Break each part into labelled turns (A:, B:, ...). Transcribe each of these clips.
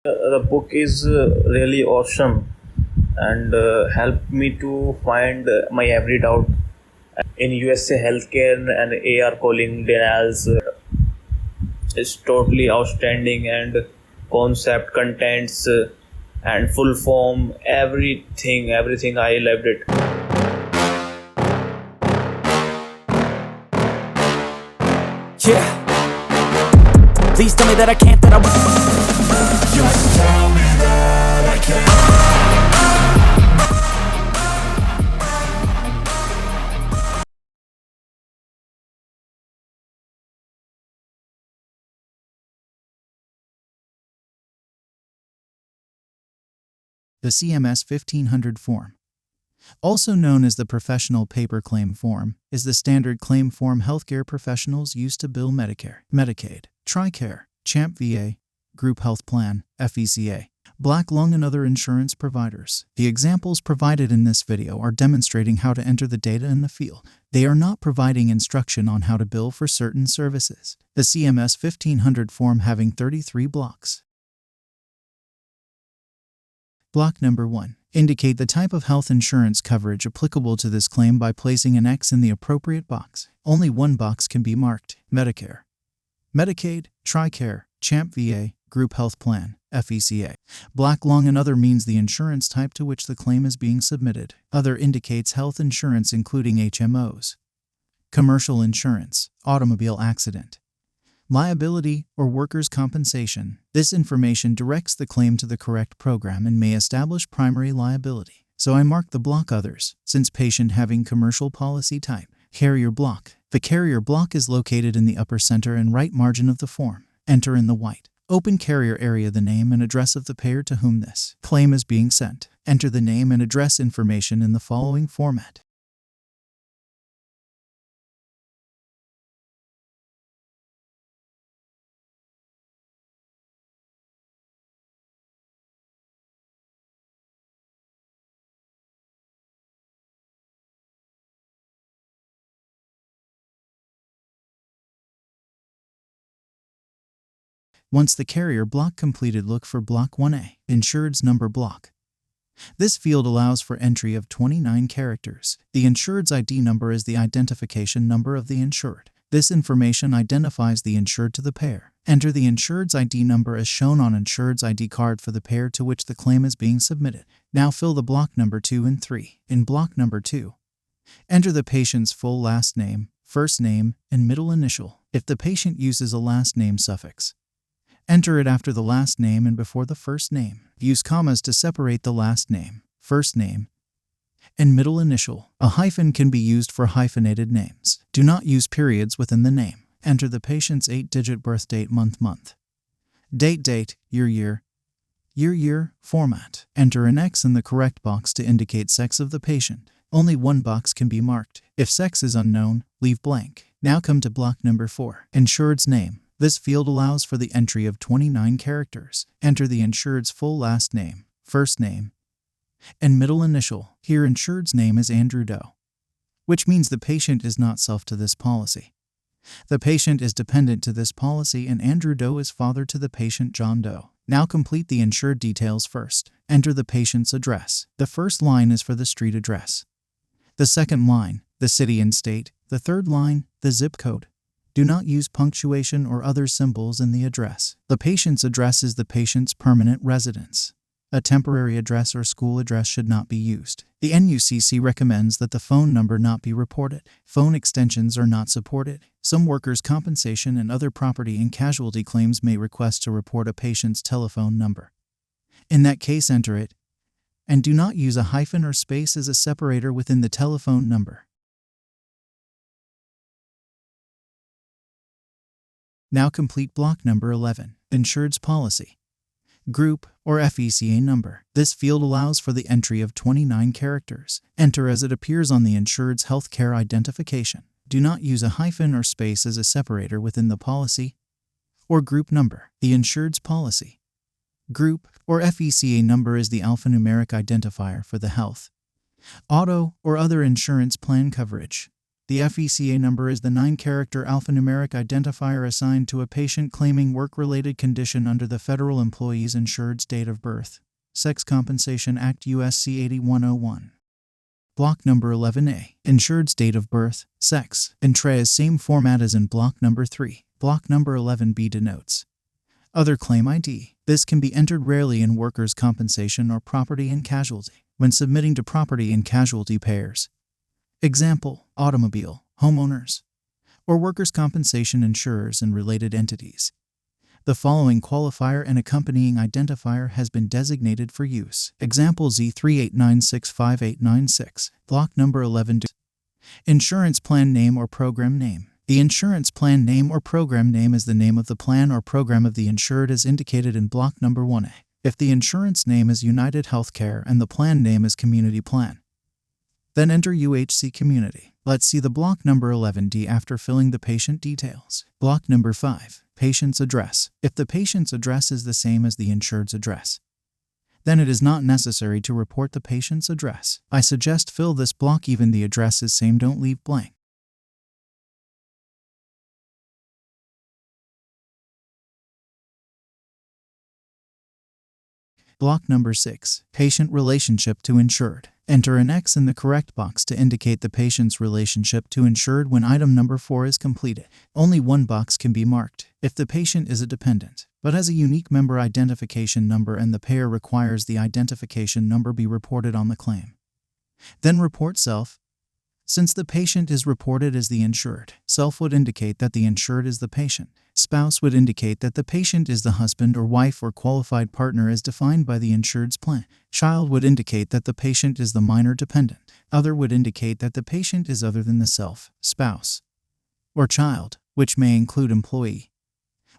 A: The book is really awesome and helped me to find my every doubt in USA healthcare and AR calling denials is totally outstanding and concept contents and full form everything I loved it.
B: Yeah. Please tell me that I can't, that I won't.
C: Just tell me that I can't.
D: The CMS1500 form, also known as the Professional Paper Claim Form, is the standard claim form healthcare professionals use to bill Medicare, Medicaid, TRICARE, CHAMP VA, Group Health Plan, FECA, Black Lung and other insurance providers. The examples provided in this video are demonstrating how to enter the data in the field. They are not providing instruction on how to bill for certain services. The CMS1500 form having 33 blocks. Block number 1. Indicate the type of health insurance coverage applicable to this claim by placing an X in the appropriate box. Only one box can be marked: Medicare, Medicaid, TRICARE, CHAMP VA, Group Health Plan, FECA. Black Lung and other means the insurance type to which the claim is being submitted. Other indicates health insurance including HMOs, commercial insurance, automobile accident, liability, or workers' compensation. This information directs the claim to the correct program and may establish primary liability. So I mark the block Others, since patient having commercial policy type. Carrier block. The carrier block is located in the upper center and right margin of the form. Enter in the white open carrier area the name and address of the payer to whom this claim is being sent. Enter the name and address information in the following format. Once the carrier block completed, look for Block 1A, Insured's Number block. This field allows for entry of 29 characters. The insured's ID number is the identification number of the insured. This information identifies the insured to the payer. Enter the insured's ID number as shown on insured's ID card for the payer to which the claim is being submitted. Now fill the block number 2 and 3. In block number 2, enter the patient's full last name, first name, and middle initial. If the patient uses a last name suffix, enter it after the last name and before the first name. Use commas to separate the last name, first name, and middle initial. A hyphen can be used for hyphenated names. Do not use periods within the name. Enter the patient's 8-digit birth date, month, date, year, format. Enter an X in the correct box to indicate sex of the patient. Only one box can be marked. If sex is unknown, leave blank. Now come to block number 4, Insured's name. This field allows for the entry of 29 characters. Enter the insured's full last name, first name, and middle initial. Here insured's name is Andrew Doe, which means the patient is not self to this policy. The patient is dependent to this policy and Andrew Doe is father to the patient John Doe. Now complete the insured details first. Enter the patient's address. The first line is for the street address. The second line, the city and state. The third line, the zip code. Do not use punctuation or other symbols in the address. The patient's address is the patient's permanent residence. A temporary address or school address should not be used. The NUCC recommends that the phone number not be reported. Phone extensions are not supported. Some workers' compensation and other property and casualty claims may request to report a patient's telephone number. In that case, enter it, and do not use a hyphen or space as a separator within the telephone number. Now complete block number 11, Insured's policy, group, or FECA number. This field allows for the entry of 29 characters. Enter as it appears on the insured's healthcare identification. Do not use a hyphen or space as a separator within the policy or group number. The insured's policy, group, or FECA number is the alphanumeric identifier for the health, auto, or other insurance plan coverage. The FECA number is the 9-character alphanumeric identifier assigned to a patient claiming work-related condition under the Federal Employees Insured's date of birth. Sex Compensation Act USC 8101. Block number 11A. Insured's date of birth, sex, and TREA's same format as in block number 3. Block number 11B denotes other claim ID. This can be entered rarely in workers' compensation or property and casualty when submitting to property and casualty payers. Example, automobile, homeowners, or workers' compensation insurers and related entities. The following qualifier and accompanying identifier has been designated for use. Example Z38965896, block number 11. Insurance plan name or program name. The insurance plan name or program name is the name of the plan or program of the insured as indicated in block number 1A. If the insurance name is United Healthcare and the plan name is Community Plan, then enter UHC Community. Let's see the block number 11D after filling the patient details. Block number 5, patient's address. If the patient's address is the same as the insured's address, then it is not necessary to report the patient's address. I suggest fill this block even the address is same, don't leave blank. Block number 6, patient relationship to insured. Enter an X in the correct box to indicate the patient's relationship to insured when item number 4 is completed. Only one box can be marked if the patient is a dependent, but has a unique member identification number and the payer requires the identification number be reported on the claim. Then report self. Since the patient is reported as the insured, self would indicate that the insured is the patient. Spouse would indicate that the patient is the husband or wife or qualified partner as defined by the insured's plan. Child would indicate that the patient is the minor dependent. Other would indicate that the patient is other than the self, spouse, or child, which may include employee,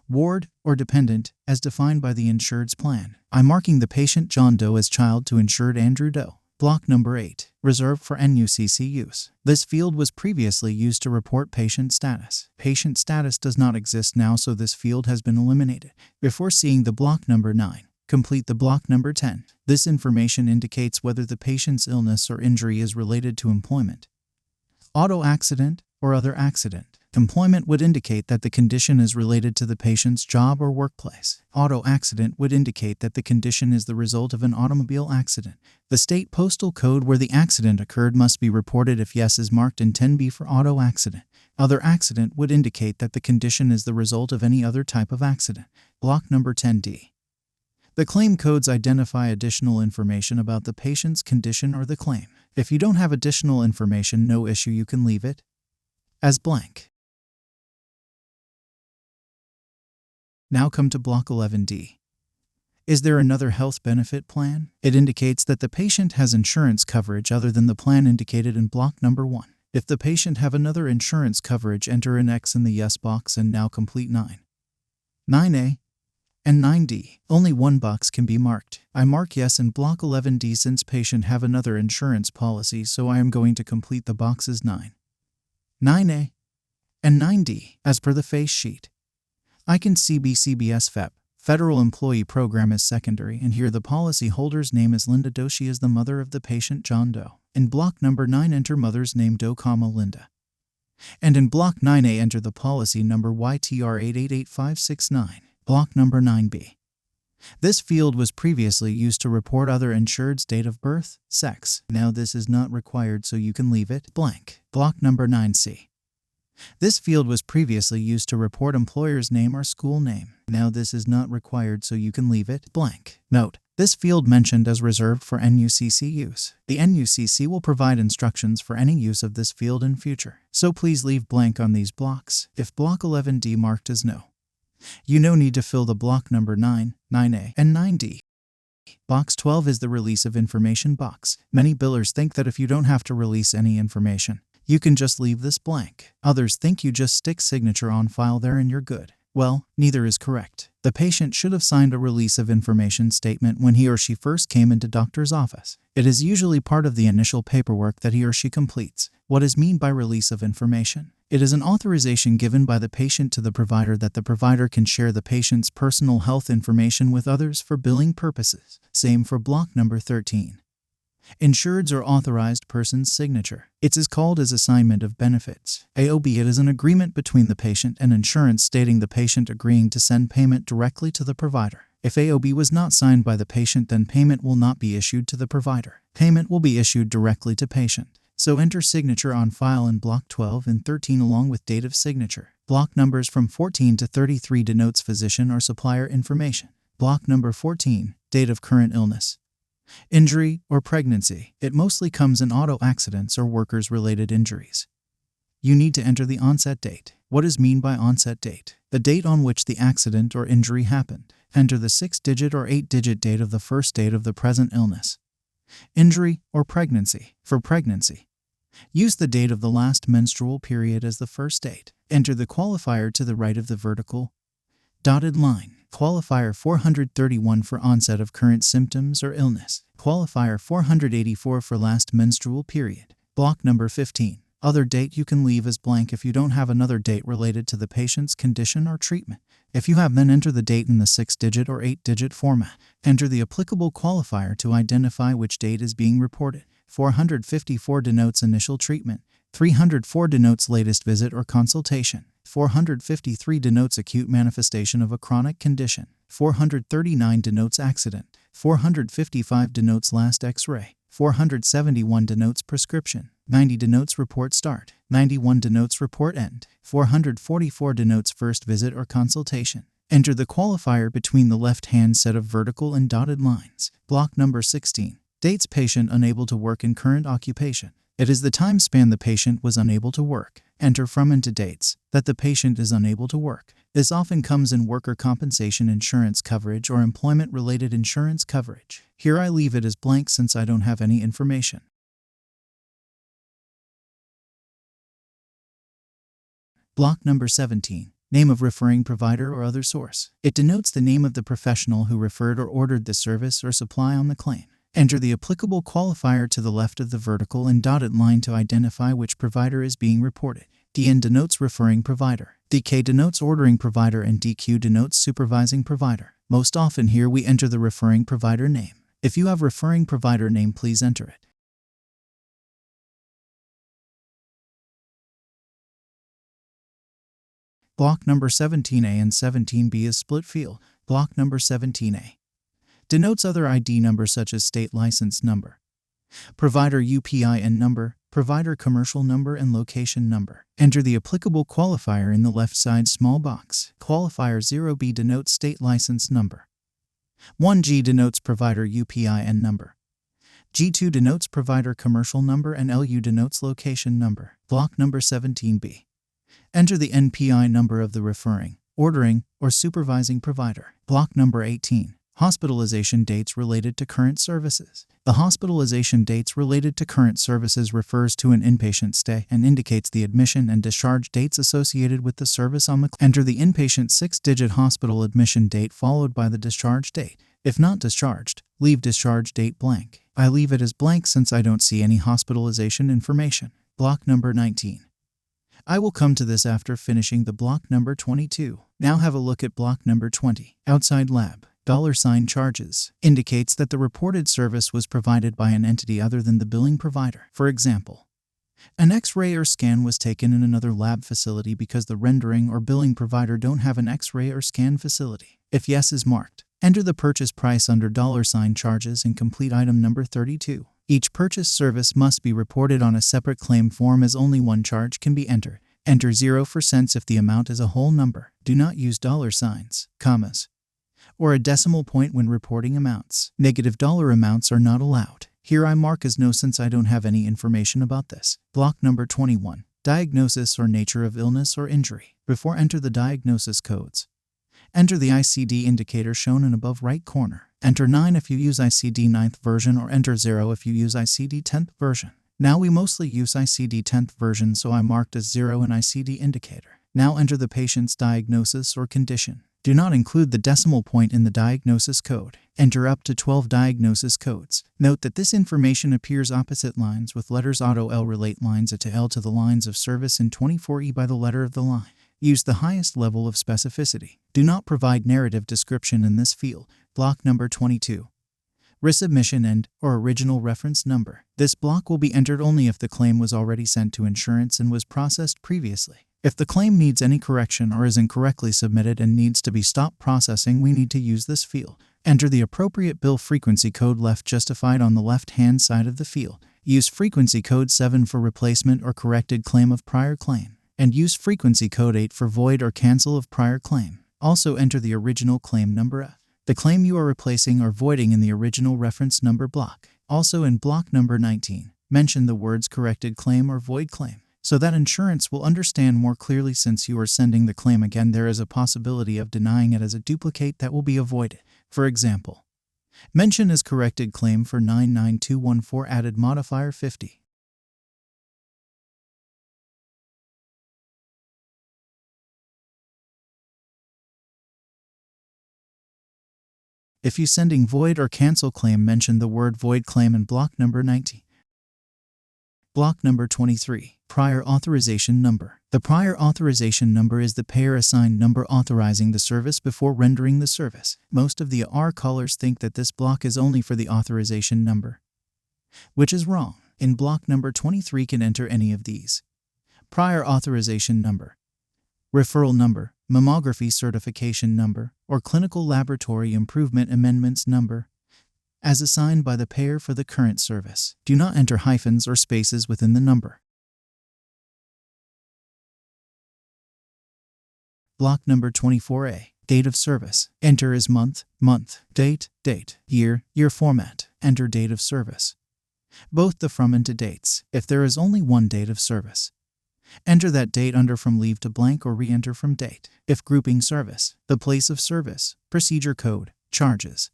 D: ward, or dependent, as defined by the insured's plan. I'm marking the patient John Doe as child to insured Andrew Doe. Block number 8, reserved for NUCC use. This field was previously used to report patient status. Patient status does not exist now, so this field has been eliminated. Before seeing the block number 9, complete the block number 10. This information indicates whether the patient's illness or injury is related to employment, auto accident, or other accident. Employment would indicate that the condition is related to the patient's job or workplace. Auto accident would indicate that the condition is the result of an automobile accident. The state postal code where the accident occurred must be reported if yes is marked in 10B for auto accident. Other accident would indicate that the condition is the result of any other type of accident. Block number 10D. The claim codes identify additional information about the patient's condition or the claim. If you don't have additional information, no issue, you can leave it as blank. Now come to block 11D. Is there another health benefit plan? It indicates that the patient has insurance coverage other than the plan indicated in block number 1. If the patient have another insurance coverage, enter an X in the yes box and now complete 9, 9A, and 9D. Only one box can be marked. I mark yes in block 11D since patient have another insurance policy, so I am going to complete the boxes 9, 9A, and 9D as per the face sheet. I can see BCBS FEP, Federal Employee Program is secondary, and here the policyholder's name is Linda Doe. She is the mother of the patient John Doe. In block number 9, enter mother's name Doe, Linda. And in block 9A, enter the policy number YTR888569, block number 9B. This field was previously used to report other insured's date of birth, sex. Now this is not required, so you can leave it blank. Block number 9C. This field was previously used to report employer's name or school name. Now this is not required, so you can leave it blank. Note, this field mentioned as reserved for NUCC use. The NUCC will provide instructions for any use of this field in future, so please leave blank on these blocks. If block 11D marked as no, you no need to fill the block number 9, 9A, and 9D. Box 12 is the release of information box. Many billers think that if you don't have to release any information, you can just leave this blank. Others think you just stick signature on file there and you're good. Well, neither is correct. The patient should have signed a release of information statement when he or she first came into doctor's office. It is usually part of the initial paperwork that he or she completes. What is meant by release of information? It is an authorization given by the patient to the provider that the provider can share the patient's personal health information with others for billing purposes. Same for block number 13. Insured's or authorized person's signature. It is called as assignment of benefits. AOB, it is an agreement between the patient and insurance stating the patient agreeing to send payment directly to the provider. If AOB was not signed by the patient, then payment will not be issued to the provider. Payment will be issued directly to patient. So enter signature on file in block 12 and 13 along with date of signature. Block numbers from 14 to 33 denotes physician or supplier information. Block number 14, date of current illness, injury, or pregnancy. It mostly comes in auto accidents or workers-related injuries. You need to enter the onset date. What is mean by onset date? The date on which the accident or injury happened. Enter the 6-digit or 8-digit date of the first date of the present illness, injury, or pregnancy. For pregnancy, use the date of the last menstrual period as the first date. Enter the qualifier to the right of the vertical dotted line. Qualifier 431 for onset of current symptoms or illness. Qualifier 484 for last menstrual period. Block number 15. Other date you can leave as blank if you don't have another date related to the patient's condition or treatment. If you have, then enter the date in the 6-digit or 8-digit format. Enter the applicable qualifier to identify which date is being reported. 454 denotes initial treatment. 304 denotes latest visit or consultation. 453 denotes acute manifestation of a chronic condition. 439 denotes accident. 455 denotes last X-ray. 471 denotes prescription. 90 denotes report start. 91 denotes report end. 444 denotes first visit or consultation. Enter the qualifier between the left-hand set of vertical and dotted lines. Block number 16. Dates patient unable to work in current occupation. It is the time span the patient was unable to work. Enter from and to dates that the patient is unable to work. This often comes in worker compensation insurance coverage or employment-related insurance coverage. Here I leave it as blank since I don't have any information. Block number 17. Name of referring provider or other source. It denotes the name of the professional who referred or ordered the service or supply on the claim. Enter the applicable qualifier to the left of the vertical and dotted line to identify which provider is being reported. DN denotes referring provider. DK denotes ordering provider and DQ denotes supervising provider. Most often here we enter the referring provider name. If you have referring provider name, please enter it. Block number 17A and 17B is split field. Block number 17A denotes other ID numbers such as state license number, provider UPI number, provider commercial number, and location number. Enter the applicable qualifier in the left side small box. Qualifier 0B denotes state license number. 1G denotes provider UPI number. G2 denotes provider commercial number, and LU denotes location number. Block number 17B. Enter the NPI number of the referring, ordering, or supervising provider. Block number 18. Hospitalization dates related to current services. The hospitalization dates related to current services refers to an inpatient stay and indicates the admission and discharge dates associated with the service on the Enter the inpatient 6-digit hospital admission date followed by the discharge date. If not discharged, leave discharge date blank. I leave it as blank since I don't see any hospitalization information. Block number 19. I will come to this after finishing the block number 22. Now have a look at block number 20. Outside lab. $sign charges indicates that the reported service was provided by an entity other than the billing provider. For example, an X-ray or scan was taken in another lab facility because the rendering or billing provider don't have an X-ray or scan facility. If yes is marked, enter the purchase price under $sign charges and complete item number 32. Each purchase service must be reported on a separate claim form as only one charge can be entered. Enter 0 for cents if the amount is a whole number. Do not use $signs, commas, or a decimal point when reporting amounts. Negative dollar amounts are not allowed. Here I mark as no since I don't have any information about this. Block number 21. Diagnosis or nature of illness or injury. Before enter the diagnosis codes, enter the ICD indicator shown in above right corner. Enter 9 if you use ICD 9th version or enter 0 if you use ICD 10th version. Now we mostly use ICD 10th version, so I marked as 0 in ICD indicator. Now enter the patient's diagnosis or condition. Do not include the decimal point in the diagnosis code. Enter up to 12 diagnosis codes. Note that this information appears opposite lines with letters auto L relate lines A to L to the lines of service and 24E by the letter of the line. Use the highest level of specificity. Do not provide narrative description in this field. Block number 22. resubmission and/or original reference number. This block will be entered only if the claim was already sent to insurance and was processed previously. If the claim needs any correction or is incorrectly submitted and needs to be stopped processing, we need to use this field. Enter the appropriate bill frequency code left justified on the left-hand side of the field. Use frequency code 7 for replacement or corrected claim of prior claim, and use frequency code 8 for void or cancel of prior claim. Also enter the original claim number, the claim you are replacing or voiding in the original reference number block. Also in block number 19, mention the words corrected claim or void claim, so that insurance will understand more clearly. Since you are sending the claim again, there is a possibility of denying it as a duplicate that will be avoided. For example, mention as corrected claim for 99214 added modifier 50. If you sending void or cancel claim, mention the word void claim in block number 19. Block number 23, prior authorization number. The prior authorization number is the payer-assigned number authorizing the service before rendering the service. Most of the ARCALLERs think that this block is only for the authorization number, which is wrong. In block number 23 can enter any of these: prior authorization number, referral number, mammography certification number, or clinical laboratory improvement amendments number, as assigned by the payer for the current service. Do not enter hyphens or spaces within the number. Block number 24A, date of service. Enter as month, date, year format. Enter date of service, both the from and to dates. If there is only one date of service, enter that date under from leave to blank or re-enter from date. If grouping service, the place of service, procedure code, charges,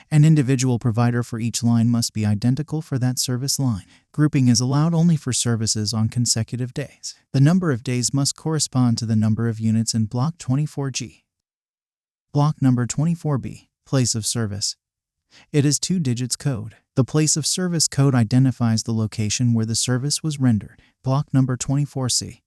D: an individual provider for each line must be identical for that service line. Grouping is allowed only for services on consecutive days. The number of days must correspond to the number of units in block 24G. Block number 24B, place of service. It is 2 digits code. The place of service code identifies the location where the service was rendered. Block number 24C.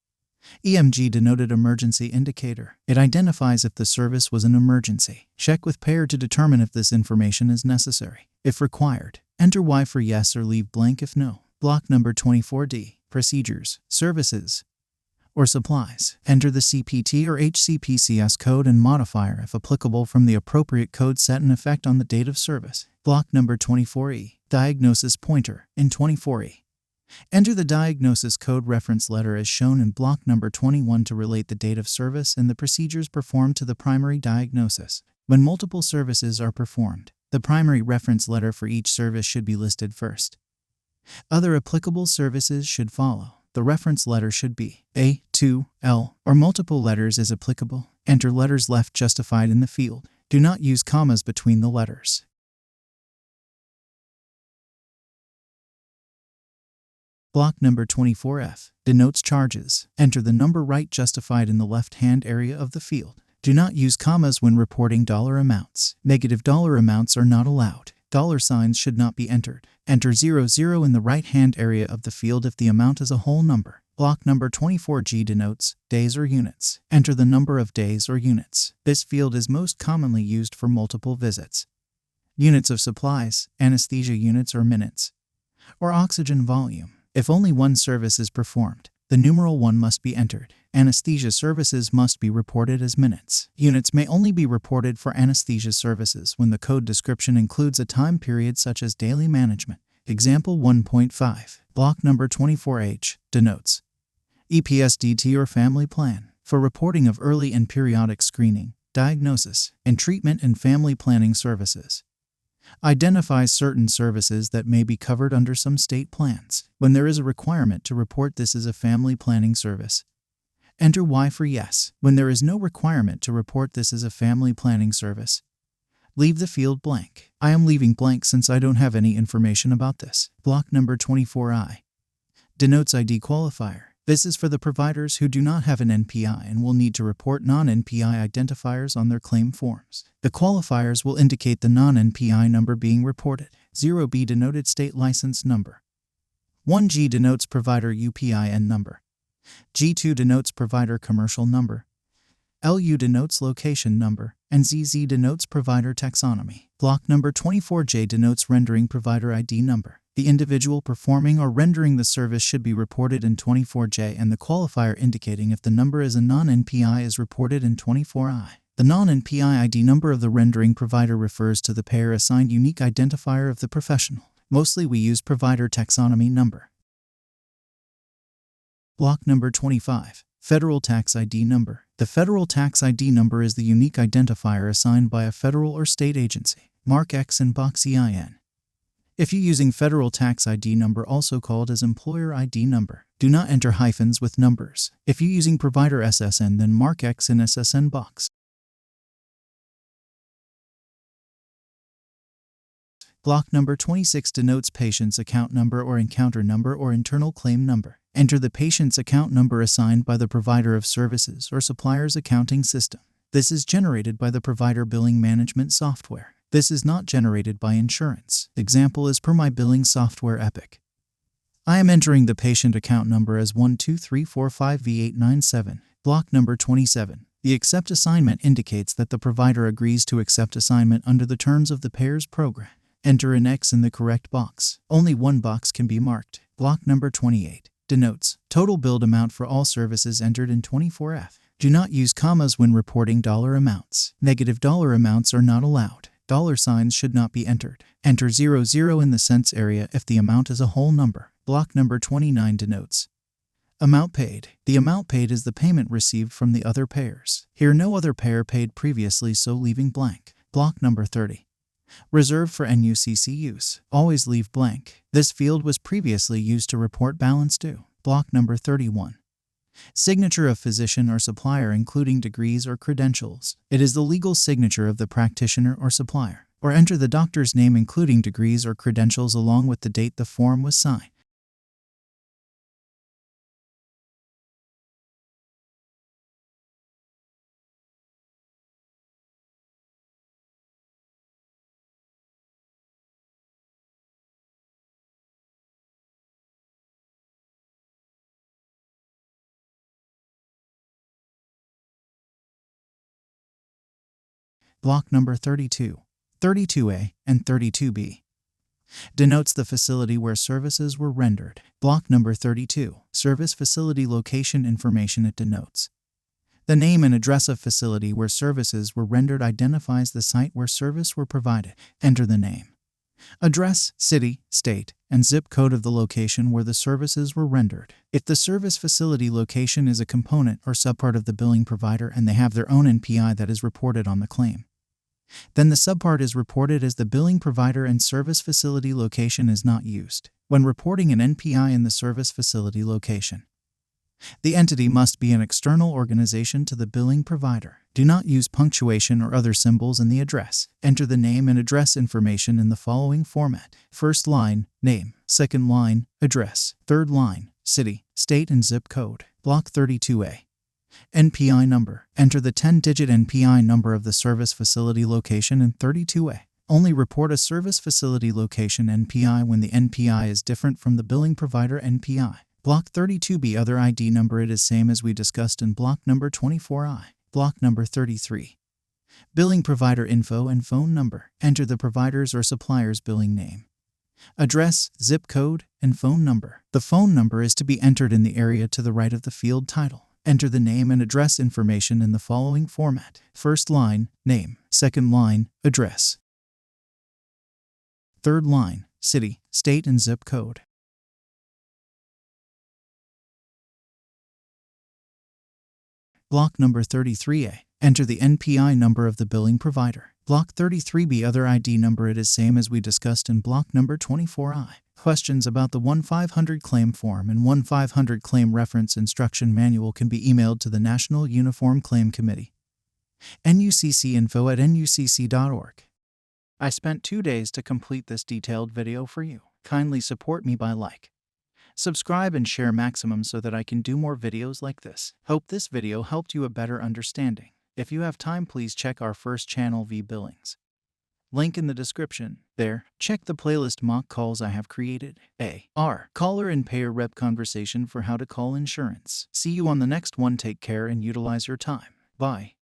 D: EMG denoted emergency indicator. It identifies if the service was an emergency. Check with payer to determine if this information is necessary. If required, enter Y for yes or leave blank if no. Block number 24D. Procedures, services, or supplies. Enter the CPT or HCPCS code and modifier if applicable from the appropriate code set in effect on the date of service. Block number 24E. Diagnosis pointer. In 24E, enter the diagnosis code reference letter as shown in block number 21 to relate the date of service and the procedures performed to the primary diagnosis. When multiple services are performed, the primary reference letter for each service should be listed first. Other applicable services should follow. The reference letter should be A, 2, L, or multiple letters as applicable. Enter letters left justified in the field. Do not use commas between the letters. Block number 24F denotes charges. Enter the number right justified in the left-hand area of the field. Do not use commas when reporting dollar amounts. Negative dollar amounts are not allowed. Dollar signs should not be entered. Enter 00 in the right-hand area of the field if the amount is a whole number. Block number 24G denotes days or units. Enter the number of days or units. This field is most commonly used for multiple visits. Units of supplies, anesthesia units or minutes, or oxygen volume. If only one service is performed, the numeral 1 must be entered. Anesthesia services must be reported as minutes. Units may only be reported for anesthesia services when the code description includes a time period such as daily management. Example 1.5. Block number 24H denotes EPSDT or family plan for reporting of early and periodic screening, diagnosis, and treatment and family planning services. Identifies certain services that may be covered under some state plans. When there is a requirement to report this as a family planning service, enter Y for yes. When there is no requirement to report this as a family planning service, leave the field blank. I am leaving blank since I don't have any information about this. Block number 24I denotes ID qualifier. This is for the providers who do not have an NPI and will need to report non-NPI identifiers on their claim forms. The qualifiers will indicate the non-NPI number being reported. 0B denoted state license number. 1G denotes provider UPI number. G2 denotes provider commercial number. LU denotes location number. and ZZ denotes provider taxonomy. Block number 24J denotes rendering provider ID number. The individual performing or rendering the service should be reported in 24J, and the qualifier indicating if the number is a non-NPI is reported in 24I. The non-NPI ID number of the rendering provider refers to the payer-assigned unique identifier of the professional. Mostly we use provider taxonomy number. Block number 25. Federal Tax ID Number. The Federal Tax ID Number is the unique identifier assigned by a federal or state agency. Mark X in box EIN. If you're using Federal Tax ID Number, also called as Employer ID Number, do not enter hyphens with numbers. If you're using Provider SSN, then mark X in SSN box. Block number 26 denotes patient's account number or encounter number or internal claim number. Enter the patient's account number assigned by the provider of services or supplier's accounting system. This is generated by the provider billing management software. This is not generated by insurance. Example is per my billing software Epic. I am entering the patient account number as 12345V897. Block number 27. The accept assignment indicates that the provider agrees to accept assignment under the terms of the payer's program. Enter an X in the correct box. Only one box can be marked. Block number 28 denotes total billed amount for all services entered in 24F. Do not use commas when reporting dollar amounts. Negative dollar amounts are not allowed. Dollar signs should not be entered. Enter 00 in the cents area if the amount is a whole number. Block number 29 denotes amount paid. The amount paid is the payment received from the other payers. Here no other payer paid previously, so leaving blank. Block number 30. Reserved for NUCC use. Always leave blank. This field was previously used to report balance due. Block number 31. Signature of physician or supplier including degrees or credentials. It is the legal signature of the practitioner or supplier. Or enter the doctor's name including degrees or credentials along with the date the form was signed. Block number 32, 32A, and 32B denotes the facility where services were rendered. Block number 32, service facility location information. It denotes the name and address of facility where services were rendered, identifies the site where service were provided. Enter the name, address, city, state, and zip code of the location where the services were rendered. If the service facility location is a component or subpart of the billing provider and they have their own NPI that is reported on the claim, then the subpart is reported as the billing provider and service facility location is not used. When reporting an NPI in the service facility location, the entity must be an external organization to the billing provider. Do not use punctuation or other symbols in the address. Enter the name and address information in the following format. First line, name. Second line, address. Third line, city, state, and zip code. Block 32A. NPI number. Enter the 10-digit NPI number of the service facility location in 32A. Only report a service facility location NPI when the NPI is different from the billing provider NPI. Block 32B other ID number. It is same as we discussed in block number 24I. Block number 33. Billing provider info and phone number. Enter the provider's or supplier's billing name, address, zip code, and phone number. The phone number is to be entered in the area to the right of the field title. Enter the name and address information in the following format. First line, name. Second line, address. Third line, city, state, and zip code. Block number 33A. Enter the NPI number of the billing provider. Block 33B other ID number. It is same as we discussed in block number 24I. Questions about the 1500 claim form and 1500 claim reference instruction manual can be emailed to the National Uniform Claim Committee. nuccinfo@nucc.org. I spent 2 days to complete this detailed video for you. Kindly support me by like, subscribe, and share maximum so that I can do more videos like this. Hope this video helped you a better understanding. If you have time, please check our first channel, VBILLINGS. Link in the description. There, check the playlist mock calls I have created. ARCALLER and payer rep conversation for how to call insurance. See you on the next one. Take care and utilize your time. Bye.